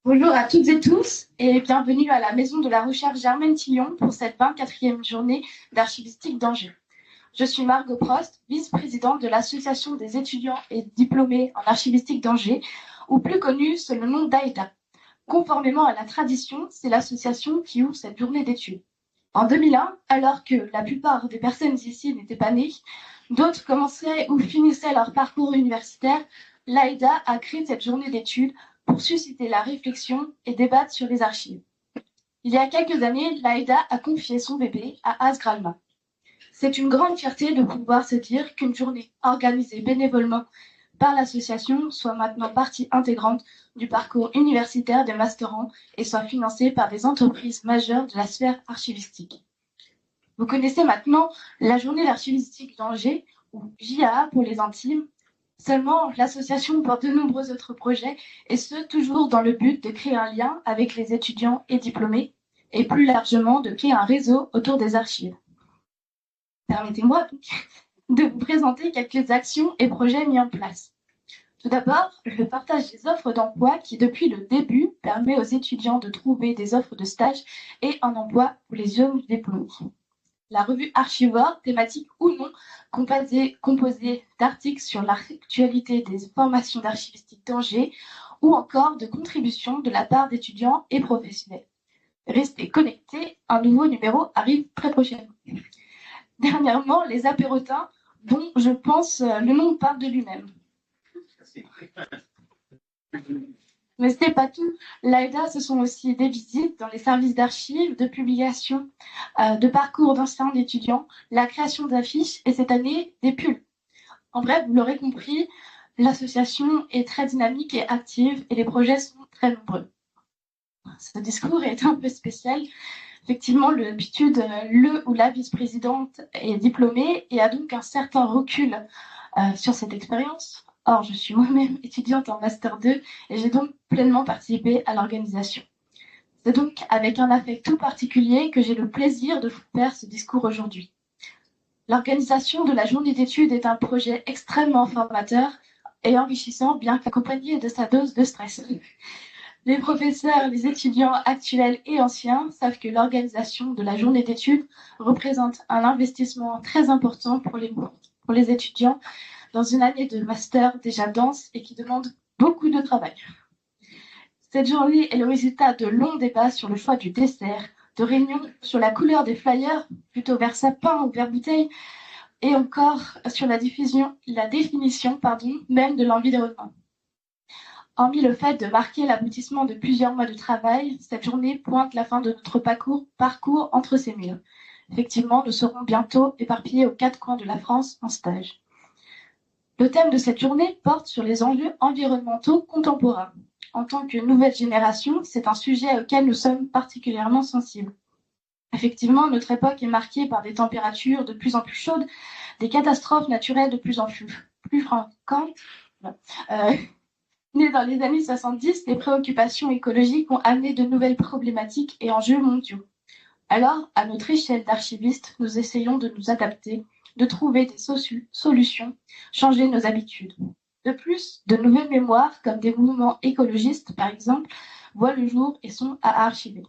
Bonjour à toutes et tous et bienvenue à la Maison de la Recherche Germaine Tillon pour cette 24e journée d'archivistique d'Angers. Je suis Margot Prost, vice-présidente de l'Association des étudiants et diplômés en archivistique d'Angers, ou plus connue sous le nom d'AEDA. Conformément à la tradition, c'est l'association qui ouvre cette journée d'études. En 2001, alors que la plupart des personnes ici n'étaient pas nées, d'autres commençaient ou finissaient leur parcours universitaire, l'AEDA a créé cette journée d'études pour susciter la réflexion et débattre sur les archives. Il y a quelques années, l'AEDA a confié son bébé à Asgralma. C'est une grande fierté de pouvoir se dire qu'une journée organisée bénévolement par l'association soit maintenant partie intégrante du parcours universitaire des masterants et soit financée par des entreprises majeures de la sphère archivistique. Vous connaissez maintenant la journée d'archivistique d'Angers, ou JAA pour les intimes. Seulement, l'association porte de nombreux autres projets, et ce, toujours dans le but de créer un lien avec les étudiants et diplômés, et plus largement de créer un réseau autour des archives. Permettez-moi de vous présenter quelques actions et projets mis en place. Tout d'abord, le partage des offres d'emploi qui, depuis le début, permet aux étudiants de trouver des offres de stage et un emploi pour les jeunes diplômés. La revue Archivore, thématique ou non, composée d'articles sur l'actualité des formations d'archivistique d'Angers ou encore de contributions de la part d'étudiants et professionnels. Restez connectés, un nouveau numéro arrive très prochainement. Dernièrement, les apérotins, dont je pense le nom parle de lui-même. Mais ce n'est pas tout. L'AIDA, ce sont aussi des visites dans les services d'archives, de publication, de parcours d'anciens étudiants, la création d'affiches et cette année des pulls. En bref, vous l'aurez compris, l'association est très dynamique et active et les projets sont très nombreux. Ce discours est un peu spécial. Effectivement, d'habitude, le ou la vice-présidente est diplômée et a donc un certain recul sur cette expérience. Or, je suis moi-même étudiante en Master 2 et j'ai donc pleinement participé à l'organisation. C'est donc avec un affect tout particulier que j'ai le plaisir de vous faire ce discours aujourd'hui. L'organisation de la journée d'études est un projet extrêmement formateur et enrichissant, bien qu'accompagné de sa dose de stress. Les professeurs, les étudiants actuels et anciens savent que l'organisation de la journée d'études représente un investissement très important pour les étudiants dans une année de master déjà dense et qui demande beaucoup de travail. Cette journée est le résultat de longs débats sur le choix du dessert, de réunions sur la couleur des flyers, plutôt vers sapin ou vers bouteille, et encore sur la définition même de l'environnement. Hormis le fait de marquer l'aboutissement de plusieurs mois de travail, cette journée pointe la fin de notre parcours entre ces murs. Effectivement, nous serons bientôt éparpillés aux quatre coins de la France en stage. Le thème de cette journée porte sur les enjeux environnementaux contemporains. En tant que nouvelle génération, c'est un sujet auquel nous sommes particulièrement sensibles. Effectivement, notre époque est marquée par des températures de plus en plus chaudes, des catastrophes naturelles de plus en plus fréquentes. Nées dans les années 70, les préoccupations écologiques ont amené de nouvelles problématiques et enjeux mondiaux. Alors, à notre échelle d'archivistes, nous essayons de nous adapter, de trouver des solutions, changer nos habitudes. De plus, de nouvelles mémoires, comme des mouvements écologistes par exemple, voient le jour et sont à archiver.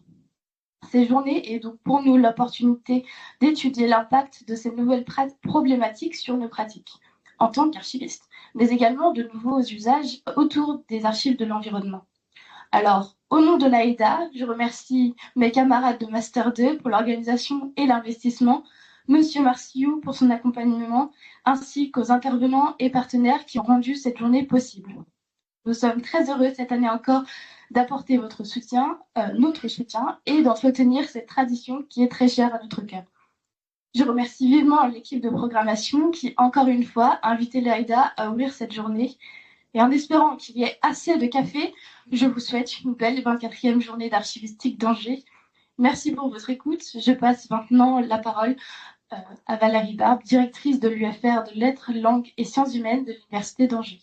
Ces journées est donc pour nous l'opportunité d'étudier l'impact de ces nouvelles problématiques sur nos pratiques en tant qu'archivistes, mais également de nouveaux usages autour des archives de l'environnement. Alors, au nom de l'AEDA, je remercie mes camarades de Master 2 pour l'organisation et l'investissement, Monsieur Marciou pour son accompagnement, ainsi qu'aux intervenants et partenaires qui ont rendu cette journée possible. Nous sommes très heureux cette année encore d'apporter notre soutien et d'entretenir cette tradition qui est très chère à notre cœur. Je remercie vivement l'équipe de programmation qui, encore une fois, a invité l'AIDA à ouvrir cette journée. Et en espérant qu'il y ait assez de café, je vous souhaite une belle 24e journée d'archivistique d'Angers. Merci pour votre écoute. Je passe maintenant la parole à Valérie Barbe, directrice de l'UFR de Lettres, Langues et Sciences humaines de l'Université d'Angers.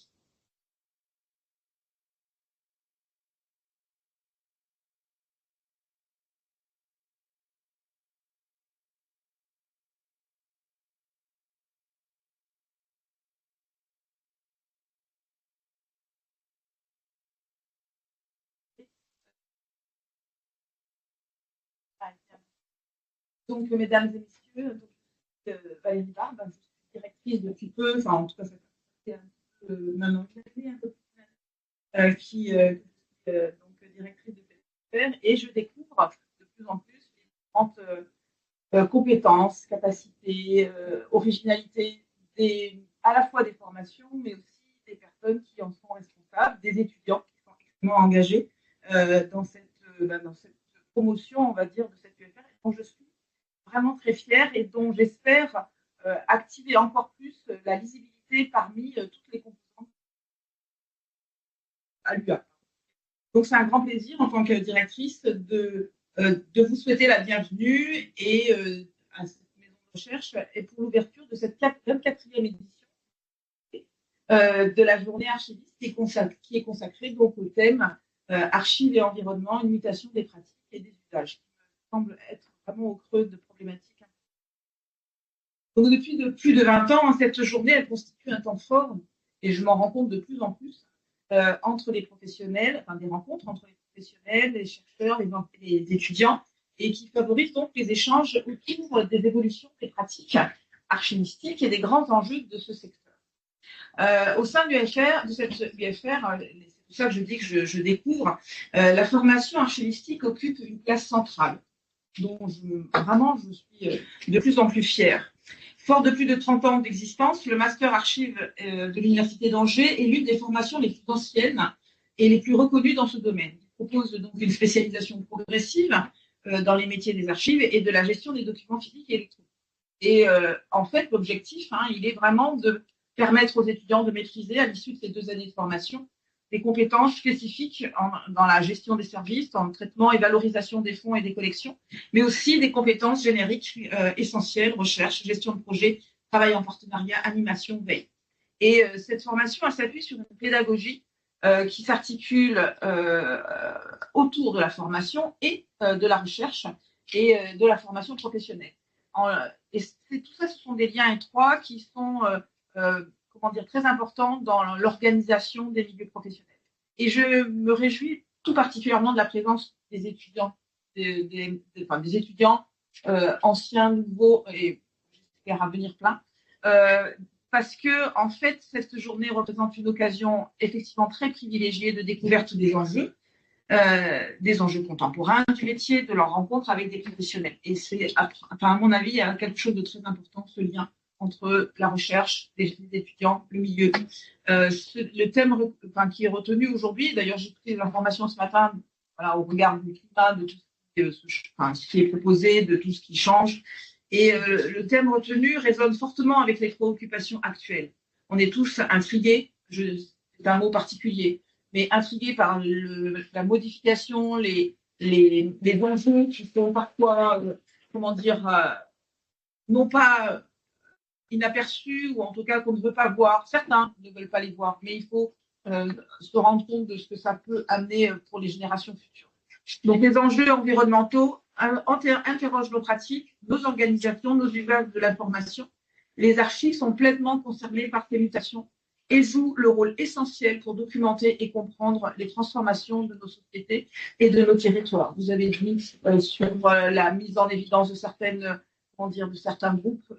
Donc, mesdames et messieurs, Valérie Barbe, je suis directrice depuis peu, enfin en tout cas ça fait un peu, maintenant une année, un peu plus, donc directrice de PFR, et je découvre de plus en plus les différentes compétences, capacités, originalités, à la fois des formations, mais aussi des personnes qui en sont responsables, des étudiants qui sont extrêmement engagés dans cette promotion, on va dire, de cette UFR, dont je suis vraiment très fière et dont j'espère activer encore plus la lisibilité parmi toutes les composantes à l'UA. Donc c'est un grand plaisir en tant que directrice de vous souhaiter la bienvenue et à cette maison de recherche et pour l'ouverture de cette 24e édition de la journée archiviste qui est consacrée donc au thème archives et environnement, une mutation des pratiques et des usages, qui me semble être vraiment au creux de problématiques. Donc depuis plus de 20 ans, cette journée, elle constitue un temps fort, et je m'en rends compte de plus en plus, entre les professionnels, enfin des rencontres entre les professionnels, les chercheurs, les étudiants, et qui favorise donc les échanges autour des évolutions des pratiques archivistiques et des grands enjeux de ce secteur. Au sein de cette UFR, c'est pour ça que je dis que je découvre, la formation archivistique occupe une place centrale, dont vraiment je suis de plus en plus fière. Fort de plus de 30 ans d'existence, le Master Archives de l'Université d'Angers est l'une des formations les plus anciennes et les plus reconnues dans ce domaine. Il propose donc une spécialisation progressive dans les métiers des archives et de la gestion des documents physiques et électroniques. Et en fait, l'objectif, il est vraiment de permettre aux étudiants de maîtriser, à l'issue de ces 2 années de formation, des compétences spécifiques dans la gestion des services, dans le traitement et valorisation des fonds et des collections, mais aussi des compétences génériques essentielles, recherche, gestion de projet, travail en partenariat, animation, veille. Et cette formation, elle s'appuie sur une pédagogie qui s'articule autour de la formation et de la recherche et de la formation professionnelle. Et tout ça, ce sont des liens étroits qui sont très importants dans l'organisation des milieux professionnels. Et je me réjouis tout particulièrement de la présence des étudiants, des étudiants anciens, nouveaux, et j'espère à venir plein, parce que en fait, cette journée représente une occasion effectivement très privilégiée de découverte des enjeux contemporains du métier, de leur rencontre avec des professionnels. Et c'est, à mon avis, il y a quelque chose de très important, ce lien entre la recherche, les étudiants, le milieu. Le thème qui est retenu aujourd'hui, d'ailleurs j'ai pris l'information ce matin au regard du climat, de tout ce qui est proposé, de tout ce qui change. Et le thème retenu résonne fortement avec les préoccupations actuelles. On est tous intrigués, c'est un mot particulier, mais intrigués par la modification, les enjeux qui sont parfois, non pas inaperçus, ou en tout cas qu'on ne veut pas voir. Certains ne veulent pas les voir, mais il faut se rendre compte de ce que ça peut amener pour les générations futures. Donc les enjeux environnementaux interrogent nos pratiques, nos organisations, nos usages de l'information. Les archives sont pleinement concernées par ces mutations et jouent le rôle essentiel pour documenter et comprendre les transformations de nos sociétés et de nos territoires. Vous avez dit sur la mise en évidence de certains groupes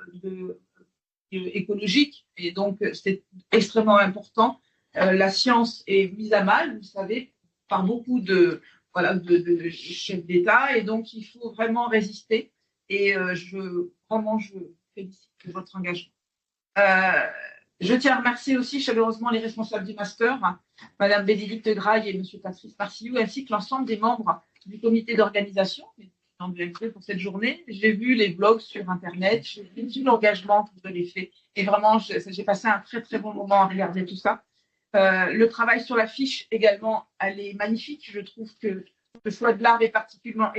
écologiques, et donc c'est extrêmement important. La science est mise à mal, vous savez, par beaucoup de chefs d'État, et donc il faut vraiment résister. Et je félicite pour votre engagement. Je tiens à remercier aussi chaleureusement les responsables du master, Madame Bénédicte Graille et Monsieur Patrice Marcillou, ainsi que l'ensemble des membres du comité d'organisation pour cette journée. J'ai vu les blogs sur Internet, j'ai vu l'engagement que vous avez fait, et vraiment, j'ai passé un très très bon moment à regarder tout ça. Le travail sur la fiche également, elle est magnifique. Je trouve que le choix de l'art est particulièrement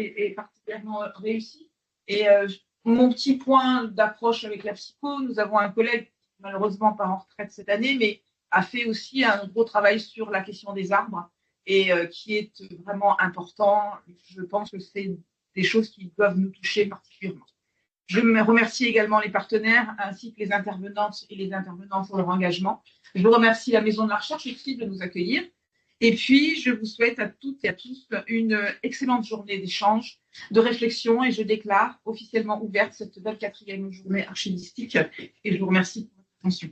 réussi. Et mon petit point d'approche avec la psycho, nous avons un collègue qui malheureusement part en retraite cette année, mais a fait aussi un gros travail sur la question des arbres, et qui est vraiment important. Je pense que c'est des choses qui doivent nous toucher particulièrement. Je remercie également les partenaires ainsi que les intervenantes et les intervenants pour leur engagement. Je remercie la Maison de la Recherche aussi de nous accueillir. Et puis, je vous souhaite à toutes et à tous une excellente journée d'échange, de réflexion, et je déclare officiellement ouverte cette 24e journée archivistique. Et je vous remercie pour votre attention.